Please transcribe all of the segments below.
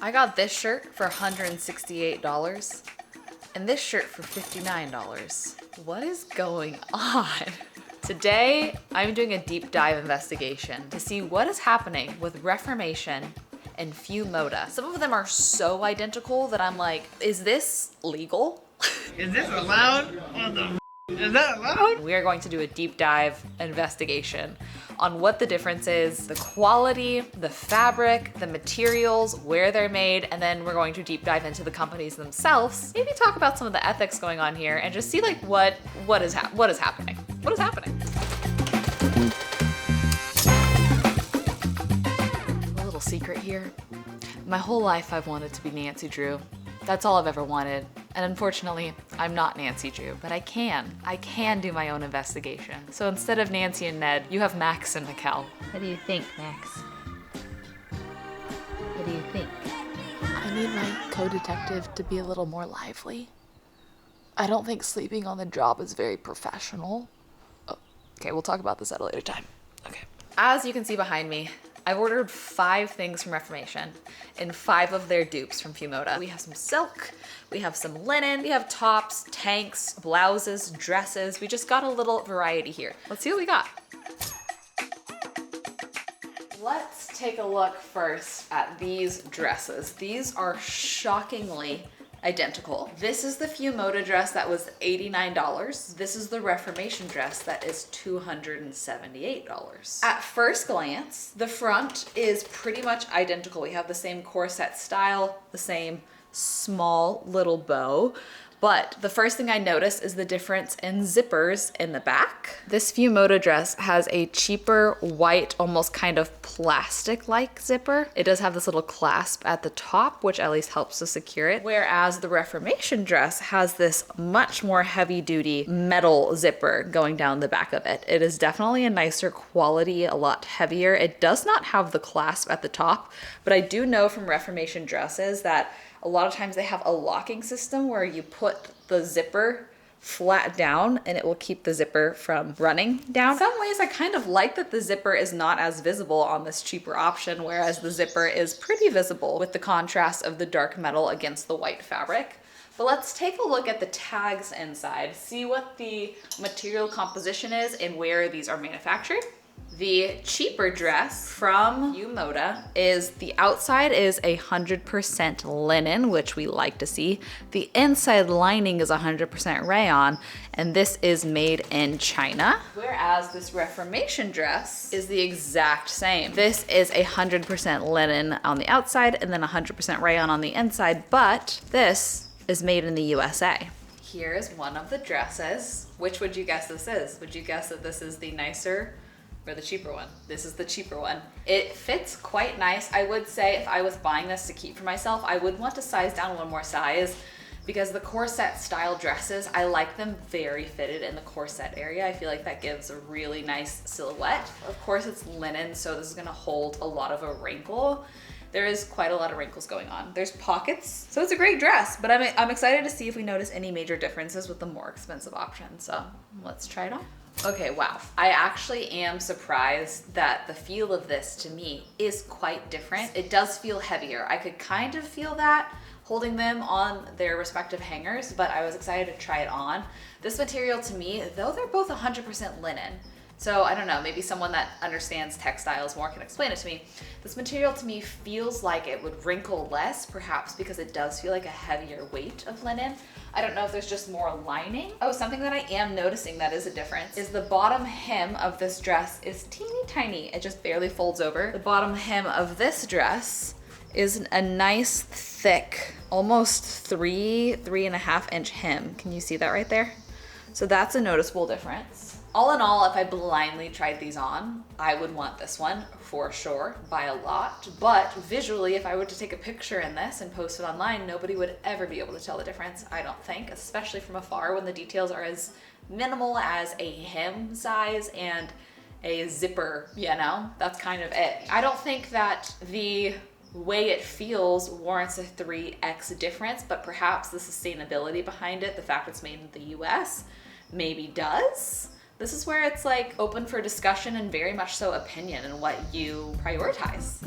I got this shirt for $168 and this shirt for $59. What is going on? Today, I'm doing a deep dive investigation to see what is happening with Reformation and Few Moda. Some of them are so identical that I'm like, is this legal? Is this allowed? Is that allowed? We are going to do a deep dive investigation on what the difference is, the quality, the fabric, the materials, where they're made, and then we're going to deep dive into the companies themselves. Maybe talk about some of the ethics going on here and just see like what is happening. What is happening? A little secret here. My whole life I've wanted to be Nancy Drew. That's all I've ever wanted. And unfortunately, I'm not Nancy Drew, but I can do my own investigation. So instead of Nancy and Ned, you have Max and Michel. What do you think, Max? What do you think? I need my co-detective to be a little more lively. I don't think sleeping on the job is very professional. Oh, okay, we'll talk about this at a later time. Okay. As you can see behind me, I've ordered 5 things from Reformation and 5 of their dupes from Few Moda. We have some silk, we have some linen, we have tops, tanks, blouses, dresses. We just got a little variety here. Let's see what we got. Let's take a look first at these dresses. These are shockingly identical. This is the Few Moda dress that was $89. This is the Reformation dress that is $278. At first glance, the front is pretty much identical. We have the same corset style, the same small little bow. But the first thing I notice is the difference in zippers in the back. This Few Moda dress has a cheaper white, almost kind of plastic-like zipper. It does have this little clasp at the top, which at least helps to secure it. Whereas the Reformation dress has this much more heavy-duty metal zipper going down the back of it. It is definitely a nicer quality, a lot heavier. It does not have the clasp at the top, but I do know from Reformation dresses that a lot of times they have a locking system where you put the zipper flat down and it will keep the zipper from running down. In some ways, I kind of like that the zipper is not as visible on this cheaper option, whereas the zipper is pretty visible with the contrast of the dark metal against the white fabric. But let's take a look at the tags inside, see what the material composition is and where these are manufactured. The cheaper dress from Few Moda is the outside is 100% linen, which we like to see. The inside lining is 100% rayon, and this is made in China. Whereas this Reformation dress is the exact same. This is 100% linen on the outside and then 100% rayon on the inside, but this is made in the USA. Here's one of the dresses. Which would you guess this is? Would you guess that this is the nicer or the cheaper one? This is the cheaper one. It fits quite nice. I would say if I was buying this to keep for myself, I would want to size down one more size because the corset style dresses, I like them very fitted in the corset area. I feel like that gives a really nice silhouette. Of course it's linen, so this is gonna hold a lot of a wrinkle. There is quite a lot of wrinkles going on. There's pockets, so it's a great dress, but I'm excited to see if we notice any major differences with the more expensive option. So let's try it on. Okay, wow. I actually am surprised that the feel of this to me is quite different. It does feel heavier. I could kind of feel that holding them on their respective hangers, but I was excited to try it on. This material to me, though they're both 100% linen, so I don't know, maybe someone that understands textiles more can explain it to me. This material to me feels like it would wrinkle less, perhaps because it does feel like a heavier weight of linen. I don't know if there's just more lining. Oh, something that I am noticing that is a difference is the bottom hem of this dress is teeny tiny. It just barely folds over. The bottom hem of this dress is a nice thick, almost 3.5 inch hem. Can you see that right there? So that's a noticeable difference. All in all, if I blindly tried these on, I would want this one for sure by a lot. But visually, if I were to take a picture in this and post it online, nobody would ever be able to tell the difference, I don't think, especially from afar when the details are as minimal as a hem size and a zipper, you know? That's kind of it. I don't think that the way it feels warrants a 3x difference, but perhaps the sustainability behind it, the fact it's made in the US, maybe does. This is where it's like open for discussion and very much so opinion and what you prioritize.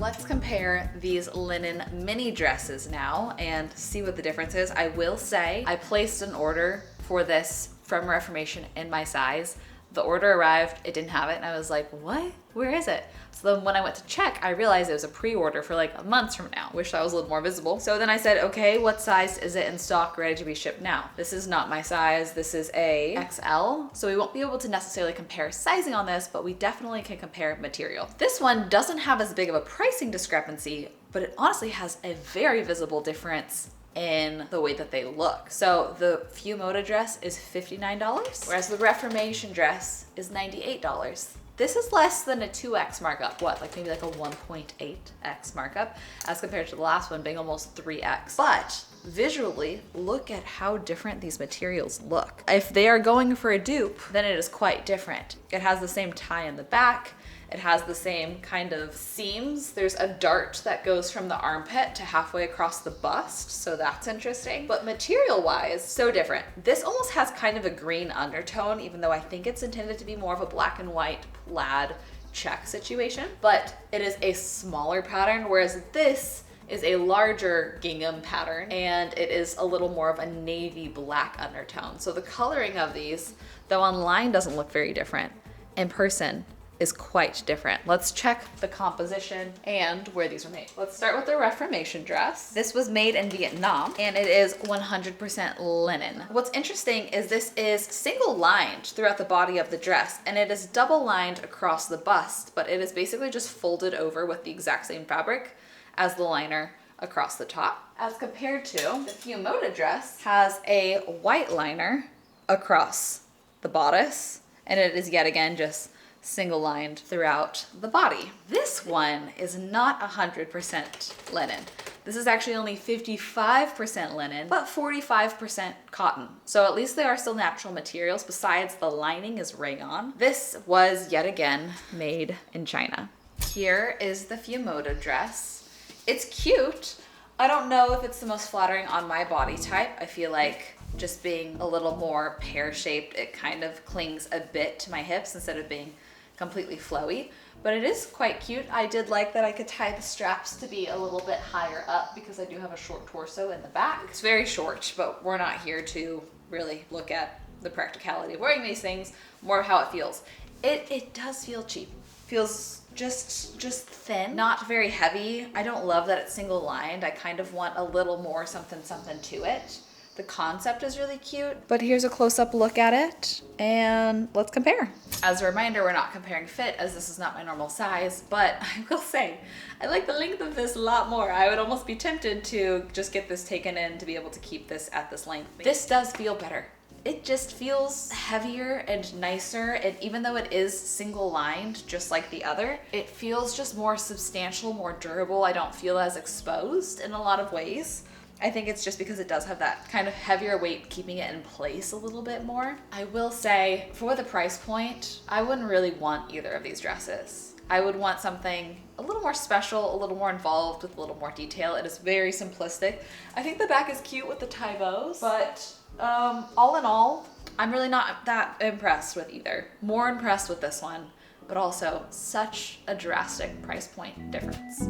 Let's compare these linen mini dresses now and see what the difference is. I will say I placed an order for this from Reformation in my size. The order arrived, it didn't have it, and I was like, what? Where is it? So then when I went to check, I realized it was a pre-order for like months from now. Wish that was a little more visible. So then I said, okay, what size is it in stock, ready to be shipped now? This is not my size, this is a XL. So we won't be able to necessarily compare sizing on this, but we definitely can compare material. This one doesn't have as big of a pricing discrepancy, but it honestly has a very visible difference in the way that they look. So the Few Moda dress is $59, whereas the Reformation dress is $98. This is less than a 2x markup. What, like maybe like a 1.8x markup as compared to the last one being almost 3x. But visually, look at how different these materials look. If they are going for a dupe, then it is quite different. It has the same tie in the back. It has the same kind of seams. There's a dart that goes from the armpit to halfway across the bust, so that's interesting. But material-wise, so different. This almost has kind of a green undertone, even though I think it's intended to be more of a black and white plaid check situation. But it is a smaller pattern, whereas this is a larger gingham pattern, and it is a little more of a navy black undertone. So the coloring of these, though online doesn't look very different, in person is quite different. Let's check the composition and where these were made. Let's start with the Reformation dress. This was made in Vietnam and it is 100% linen. What's interesting is this is single lined throughout the body of the dress and it is double lined across the bust, but it is basically just folded over with the exact same fabric as the liner across the top. As compared to the Few Moda dress has a white liner across the bodice and it is yet again just single lined throughout the body. This one is not 100% linen. This is actually only 55% linen, but 45% cotton. So at least they are still natural materials besides the lining is rayon. This was yet again made in China. Here is the Few Moda dress. It's cute. I don't know if it's the most flattering on my body type. I feel like just being a little more pear-shaped, it kind of clings a bit to my hips instead of being completely flowy, but it is quite cute. I did like that I could tie the straps to be a little bit higher up because I do have a short torso in the back. It's very short, but we're not here to really look at the practicality of wearing these things, more of how it feels. It does feel cheap. Feels just thin, not very heavy. I don't love that it's single lined. I kind of want a little more something to it. The concept is really cute, but here's a close-up look at it and let's compare. As a reminder, we're not comparing fit as this is not my normal size, but I will say, I like the length of this a lot more. I would almost be tempted to just get this taken in to be able to keep this at this length. This does feel better. It just feels heavier and nicer, and even though it is single lined, just like the other, it feels just more substantial, more durable. I don't feel as exposed in a lot of ways. I think it's just because it does have that kind of heavier weight keeping it in place a little bit more. I will say, for the price point, I wouldn't really want either of these dresses. I would want something a little more special, a little more involved with a little more detail. It is very simplistic. I think the back is cute with the tie bows, but all in all, I'm really not that impressed with either. More impressed with this one, but also such a drastic price point difference.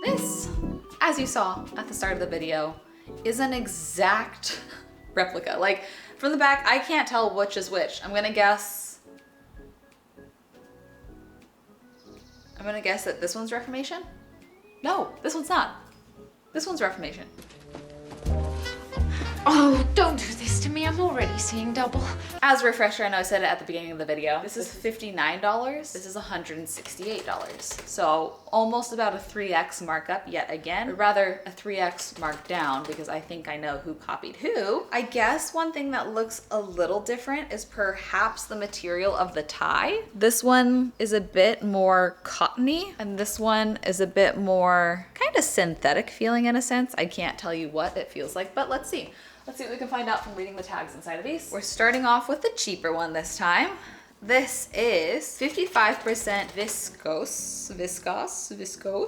This, as you saw at the start of the video, is an exact replica. Like, from the back, I can't tell which is which. I'm gonna guess that this one's Reformation? No, this one's not. This one's Reformation. Oh, don't do this to me. I'm already seeing double. As a refresher, I know I said it at the beginning of the video, this is $59, this is $168. So almost about a 3x markup yet again, or rather a 3x markdown because I think I know who copied who. I guess one thing that looks a little different is perhaps the material of the tie. This one is a bit more cottony and this one is a bit more kind of synthetic feeling in a sense. I can't tell you what it feels like, but let's see. Let's see what we can find out from reading the tags inside of these. We're starting off with the cheaper one this time. This is 55% viscose.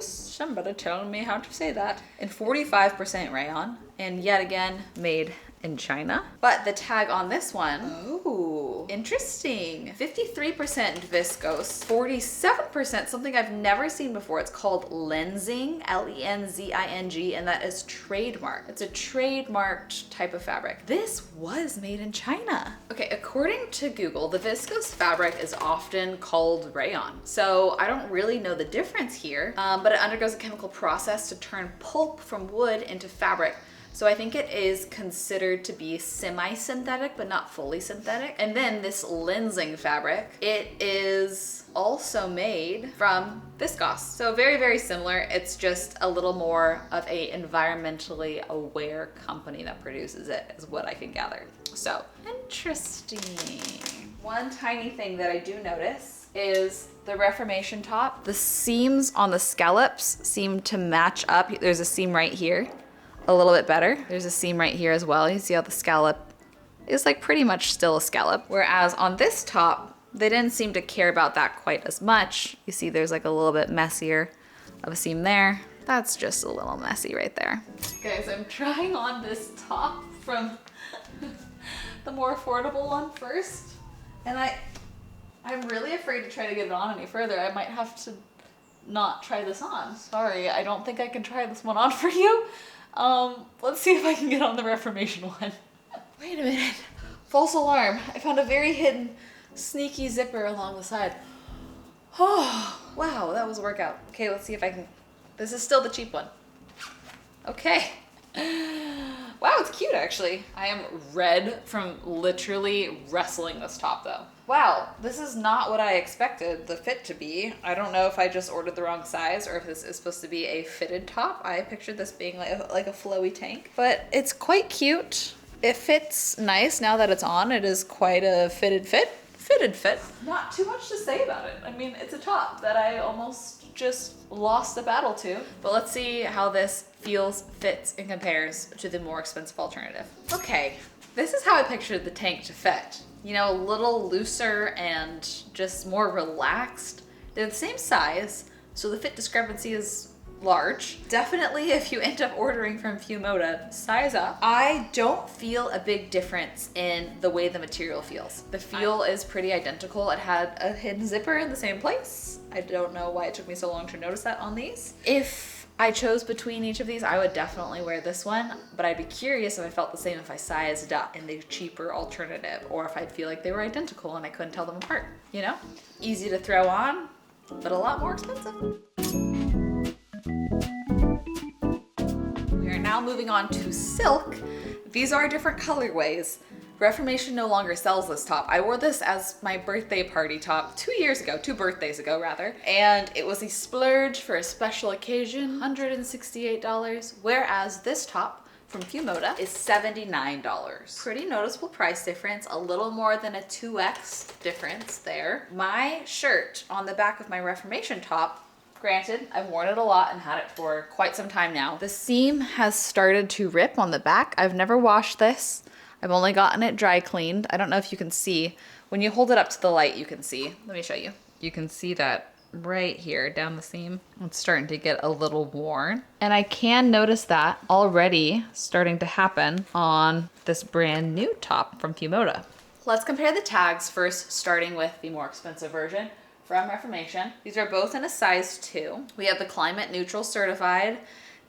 Somebody tell me how to say that. And 45% rayon. And yet again, made in China. But the tag on this one, ooh, Interesting. 53% viscose, 47%, something I've never seen before. It's called lenzing, Lenzing, and that is trademark. It's a trademarked type of fabric. This was made in China. Okay, according to Google, the viscose fabric is often called rayon. So I don't really know the difference here, but it undergoes a chemical process to turn pulp from wood into fabric. So I think it is considered to be semi-synthetic, but not fully synthetic. And then this lenzing fabric, it is also made from viscose. So very, very similar. It's just a little more of a environmentally aware company that produces it, is what I can gather. So interesting. One tiny thing that I do notice is the Reformation top. The seams on the scallops seem to match up. There's a seam right here. A little bit better. There's a seam right here as well. You see how the scallop is like pretty much still a scallop. Whereas on this top, they didn't seem to care about that quite as much. You see there's like a little bit messier of a seam there. That's just a little messy right there. Guys, I'm trying on this top from the more affordable one first. And I'm really afraid to try to get it on any further. I might have to not try this on. Sorry, I don't think I can try this one on for you. Let's see if I can get on the Reformation one. Wait a minute. False alarm. I found a very hidden, sneaky zipper along the side. Oh, wow, that was a workout. Okay, let's see if I can. This is still the cheap one. Okay. Wow, it's cute actually. I am red from literally wrestling this top though. Wow, this is not what I expected the fit to be. I don't know if I just ordered the wrong size or if this is supposed to be a fitted top. I pictured this being like a flowy tank, but it's quite cute. It fits nice now that it's on. It is quite a fitted fit. Not too much to say about it. I mean, it's a top that I almost just lost the battle to. But let's see how this feels, fits, and compares to the more expensive alternative. Okay, this is how I pictured the tank to fit. You know, a little looser and just more relaxed. They're the same size, so the fit discrepancy is large. Definitely if you end up ordering from Few Moda, size up. I don't feel a big difference in the way the material feels. The feel is pretty identical. It had a hidden zipper in the same place. I don't know why it took me so long to notice that on these. If I chose between each of these, I would definitely wear this one, but I'd be curious if I felt the same if I sized up in the cheaper alternative, or if I'd feel like they were identical and I couldn't tell them apart, you know? Easy to throw on, but a lot more expensive. We are now moving on to silk. These are different colorways. Reformation no longer sells this top. I wore this as my birthday party top 2 birthdays ago rather. And it was a splurge for a special occasion, $168. Whereas this top from Few Moda is $79. Pretty noticeable price difference, a little more than a 2x difference there. My shirt on the back of my Reformation top, granted, I've worn it a lot and had it for quite some time now. The seam has started to rip on the back. I've never washed this. I've only gotten it dry cleaned. I don't know if you can see. When you hold it up to the light, you can see. Let me show you. You can see that right here down the seam. It's starting to get a little worn. And I can notice that already starting to happen on this brand new top from Few Moda. Let's compare the tags first, starting with the more expensive version from Reformation. These are both in a size 2. We have the climate neutral certified.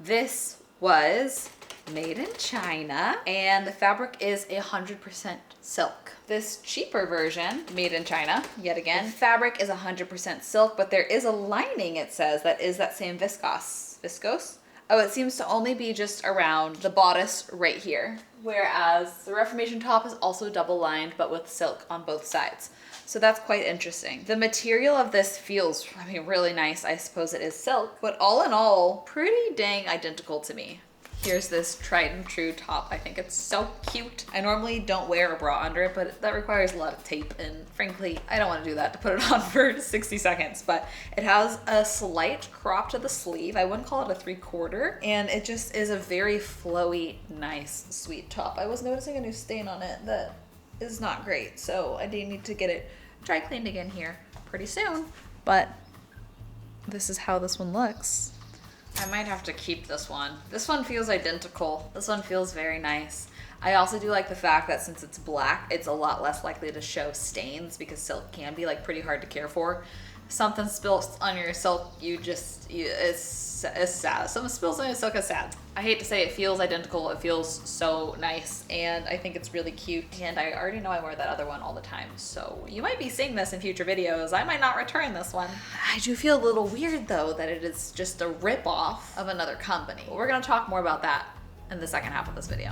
This was made in China, and the fabric is 100% silk. This cheaper version, made in China, yet again, the fabric is 100% silk, but there is a lining, it says, that is that same viscose. Oh, it seems to only be just around the bodice right here, whereas the Reformation top is also double lined, but with silk on both sides. So that's quite interesting. The material of this feels, I mean, really nice. I suppose it is silk, but all in all, pretty dang identical to me. Here's this tried and true top. I think it's so cute. I normally don't wear a bra under it, but that requires a lot of tape, and frankly, I don't want to do that to put it on for 60 seconds, but it has a slight crop to the sleeve. I wouldn't call it a 3/4, and it just is a very flowy, nice, sweet top. I was noticing a new stain on it that is not great, so I do need to get it dry cleaned again here pretty soon, but this is how this one looks. I might have to keep this one. This one feels identical. This one feels very nice. I also do like the fact that since it's black, it's a lot less likely to show stains because silk can be like pretty hard to care for. If something spills on your silk, it's sad. Something spills on your silk is sad. I hate to say it feels identical. It feels so nice, and I think it's really cute. And I already know I wear that other one all the time, so you might be seeing this in future videos. I might not return this one. I do feel a little weird though that it is just a rip-off of another company. But we're gonna talk more about that in the second half of this video.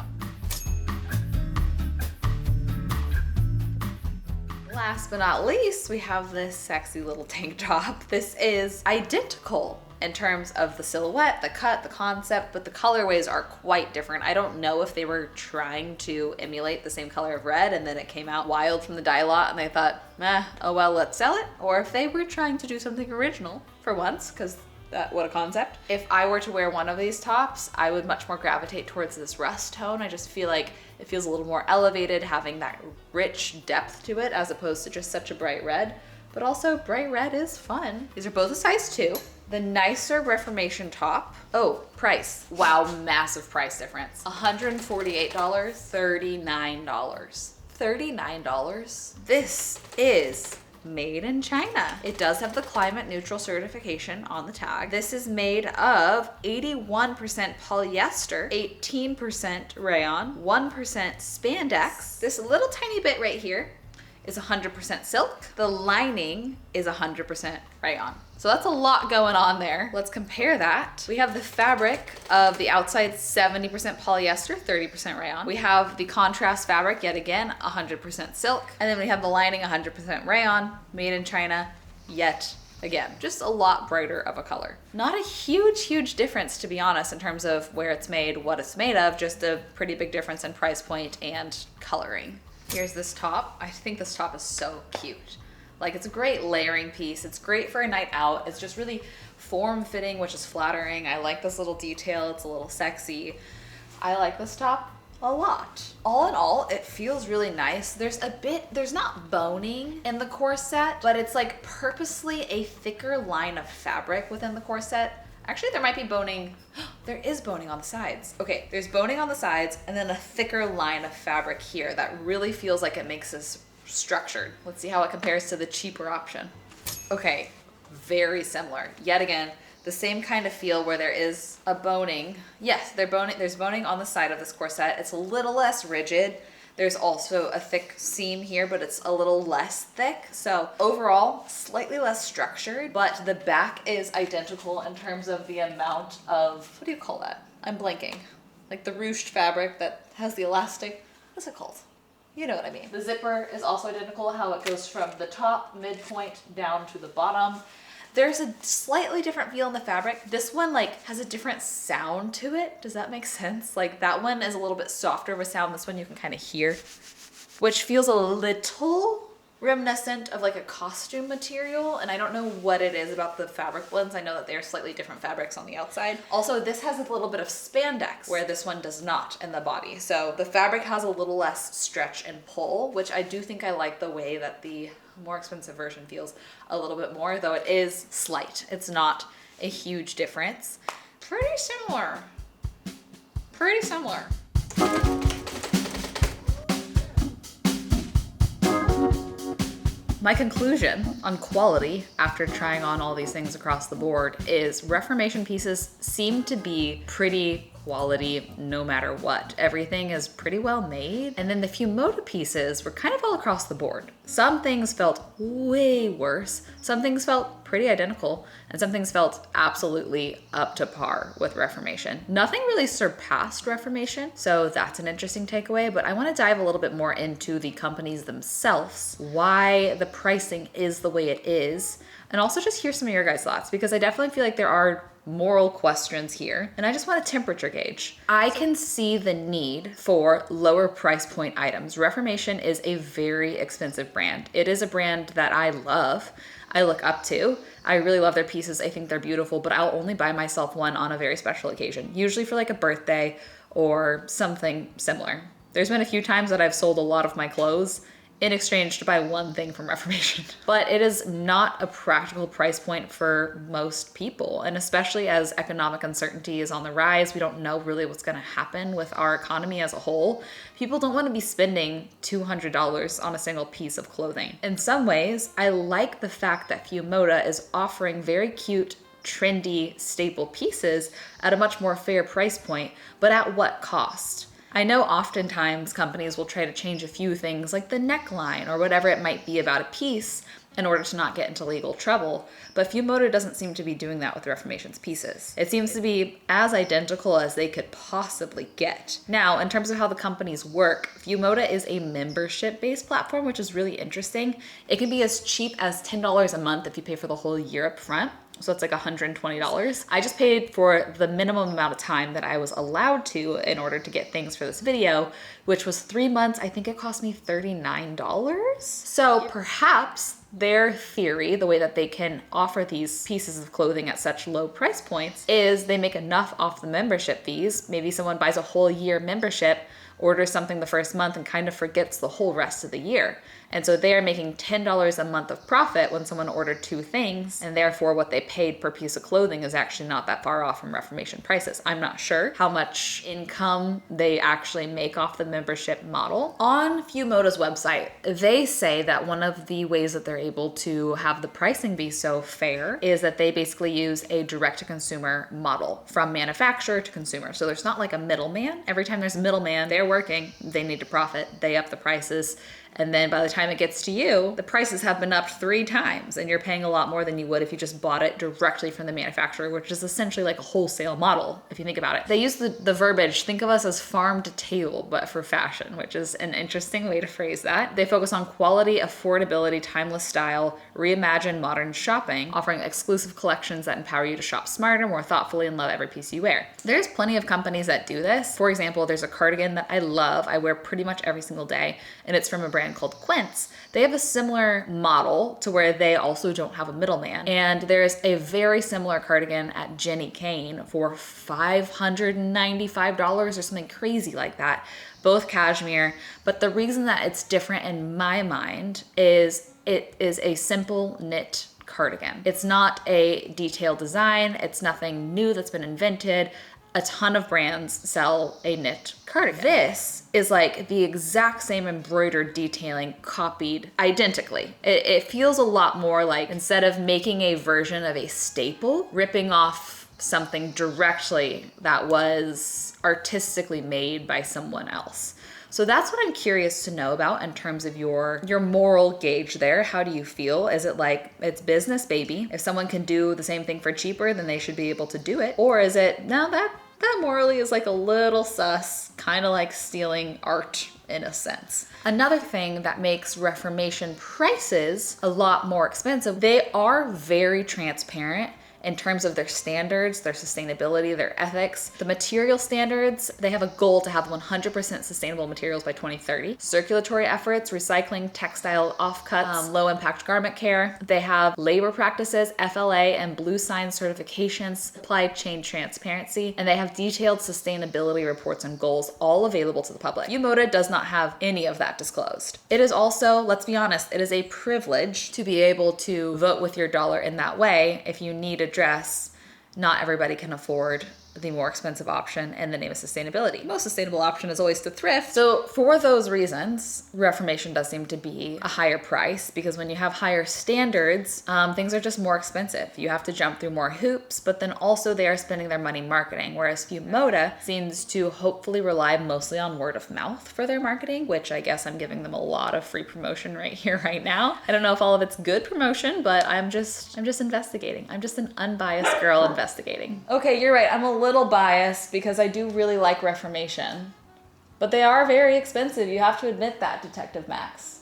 Last but not least, we have this sexy little tank top. This is identical in terms of the silhouette, the cut, the concept, but the colorways are quite different. I don't know if they were trying to emulate the same color of red and then it came out wild from the dye lot and they thought, oh well, let's sell it. Or if they were trying to do something original for once, because what a concept. If I were to wear one of these tops, I would much more gravitate towards this rust tone. I just feel like it feels a little more elevated, having that rich depth to it as opposed to just such a bright red. But also bright red is fun. These are both a size 2. The nicer Reformation top. Oh, price. Wow, massive price difference. $148, $39. $39. This is made in China. It does have the climate neutral certification on the tag. This is made of 81% polyester, 18% rayon, 1% spandex. This little tiny bit right here is 100% silk. The lining is 100% rayon. So that's a lot going on there. Let's compare that. We have the fabric of the outside 70% polyester, 30% rayon. We have the contrast fabric, yet again, 100% silk. And then we have the lining 100% rayon, made in China, yet again, just a lot brighter of a color. Not a huge difference, to be honest, in terms of where it's made, what it's made of, just a pretty big difference in price point and coloring. Here's this top. I think this top is so cute. Like, it's a great layering piece. It's great for a night out. It's just really form-fitting, which is flattering. I like this little detail. It's a little sexy. I like this top a lot. All in all, it feels really nice. There's not boning in the corset, but it's like purposely a thicker line of fabric within the corset. Actually, there might be boning. There is boning on the sides. Okay, there's boning on the sides and then a thicker line of fabric here that really feels like it makes this structured. Let's see how it compares to the cheaper option. Okay, very similar. Yet again, the same kind of feel where there is a boning. Yes, there's boning on the side of this corset. It's a little less rigid. There's also a thick seam here, but it's a little less thick. So overall, slightly less structured, but the back is identical in terms of the amount of, what do you call that? I'm blanking. Like the ruched fabric that has the elastic. What's it called? You know what I mean. The zipper is also identical, how it goes from the top midpoint down to the bottom. There's a slightly different feel in the fabric. This one like has a different sound to it. Does that make sense? Like that one is a little bit softer of a sound. This one you can kind of hear, which feels a little reminiscent of like a costume material. And I don't know what it is about the fabric blends. I know that they are slightly different fabrics on the outside. Also, this has a little bit of spandex where this one does not in the body. So the fabric has a little less stretch and pull, which I do think I like the way that the more expensive version feels a little bit more, though it is slight. It's not a huge difference. Pretty similar. Pretty similar. My conclusion on quality after trying on all these things across the board is Reformation pieces seem to be pretty quality no matter what. Everything is pretty well made. And then the Few Moda pieces were kind of all across the board. Some things felt way worse, some things felt pretty identical, and some things felt absolutely up to par with Reformation. Nothing really surpassed Reformation, so that's an interesting takeaway, but I want to dive a little bit more into the companies themselves, why the pricing is the way it is, and also just hear some of your guys' thoughts, because I definitely feel like there are moral questions here, and I just want a temperature gauge. I can see the need for lower price point items. Reformation is a very expensive brand. It is a brand that I love, I look up to. I really love their pieces. I think they're beautiful, but I'll only buy myself one on a very special occasion, usually for like a birthday or something similar. There's been a few times that I've sold a lot of my clothes in exchange to buy one thing from Reformation. But it is not a practical price point for most people. And especially as economic uncertainty is on the rise, we don't know really what's gonna happen with our economy as a whole. People don't wanna be spending $200 on a single piece of clothing. In some ways, I like the fact that Few Moda is offering very cute, trendy staple pieces at a much more fair price point, but at what cost? I know oftentimes companies will try to change a few things like the neckline or whatever it might be about a piece in order to not get into legal trouble, but Few Moda doesn't seem to be doing that with Reformation's pieces. It seems to be as identical as they could possibly get. Now, in terms of how the companies work, Few Moda is a membership-based platform, which is really interesting. It can be as cheap as $10 a month if you pay for the whole year up front. So it's like $120. I just paid for the minimum amount of time that I was allowed to in order to get things for this video, which was 3 months. I think it cost me $39. So perhaps their theory, the way that they can offer these pieces of clothing at such low price points, is they make enough off the membership fees. Maybe someone buys a whole year membership, orders something the first month, and kind of forgets the whole rest of the year. And so they are making $10 a month of profit when someone ordered 2 things, and therefore what they paid per piece of clothing is actually not that far off from Reformation prices. I'm not sure how much income they actually make off the membership model. On Few Moda's website, they say that one of the ways that they're able to have the pricing be so fair is that they basically use a direct-to-consumer model from manufacturer to consumer. So there's not like a middleman. Every time there's a middleman, they're working, they need to profit, they up the prices. And then by the time it gets to you, the prices have been upped 3 times and you're paying a lot more than you would if you just bought it directly from the manufacturer, which is essentially like a wholesale model, if you think about it. They use the verbiage, think of us as farm to table, but for fashion, which is an interesting way to phrase that. They focus on quality, affordability, timeless style, reimagine modern shopping, offering exclusive collections that empower you to shop smarter, more thoughtfully, and love every piece you wear. There's plenty of companies that do this. For example, there's a cardigan that I love, I wear pretty much every single day, and it's from a brand called Quince. They have a similar model to where they also don't have a middleman. And there's a very similar cardigan at Jenny Kane for $595 or something crazy like that. Both cashmere. But the reason that it's different in my mind is it is a simple knit cardigan. It's not a detailed design. It's nothing new that's been invented. A ton of brands sell a knit cardigan. This is like the exact same embroidered detailing copied identically. It feels a lot more like, instead of making a version of a staple, ripping off something directly that was artistically made by someone else. So that's what I'm curious to know about in terms of your moral gauge there. How do you feel? Is it like, it's business, baby? If someone can do the same thing for cheaper, then they should be able to do it. Or is it, no, that morally is like a little sus, kind of like stealing art in a sense. Another thing that makes Reformation prices a lot more expensive, they are very transparent in terms of their standards, their sustainability, their ethics. The material standards, they have a goal to have 100% sustainable materials by 2030. Circulatory efforts, recycling, textile offcuts, low impact garment care. They have labor practices, FLA and BLOUSE sign certifications, supply chain transparency, and they have detailed sustainability reports and goals, all available to the public. Few Moda does not have any of that disclosed. It is also, let's be honest, it is a privilege to be able to vote with your dollar in that way. If you need a dress, not everybody can afford the more expensive option in the name of sustainability. The most sustainable option is always to thrift. So for those reasons, Reformation does seem to be a higher price, because when you have higher standards, things are just more expensive. You have to jump through more hoops, but then also they are spending their money marketing, whereas Few Moda seems to hopefully rely mostly on word of mouth for their marketing, which I guess I'm giving them a lot of free promotion right here, right now. I don't know if all of it's good promotion, but I'm just investigating. I'm just an unbiased girl investigating. Okay, you're right. I'm a little biased because I do really like Reformation, but they are very expensive. You have to admit that, Detective Max.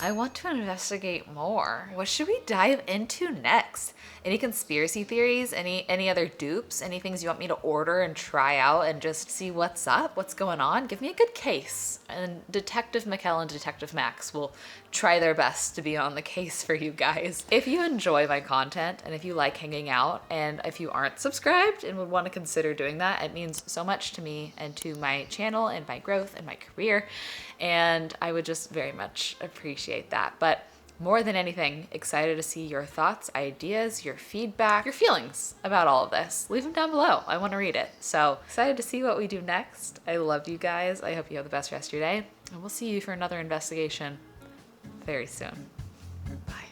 I want to investigate more. What should we dive into next? Any conspiracy theories? Any other dupes? Any things you want me to order and try out and just see what's up? What's going on? Give me a good case. And Detective Michel and Detective Max will try their best to be on the case for you guys. If you enjoy my content and if you like hanging out, and if you aren't subscribed and would want to consider doing that, it means so much to me and to my channel and my growth and my career. and I would just very much appreciate that. But more than anything, excited to see your thoughts, ideas, your feedback, your feelings about all of this. Leave them down below. I want to read it. So excited to see what we do next. I love you guys. I hope you have the best rest of your day, and we'll see you for another investigation very soon. Bye.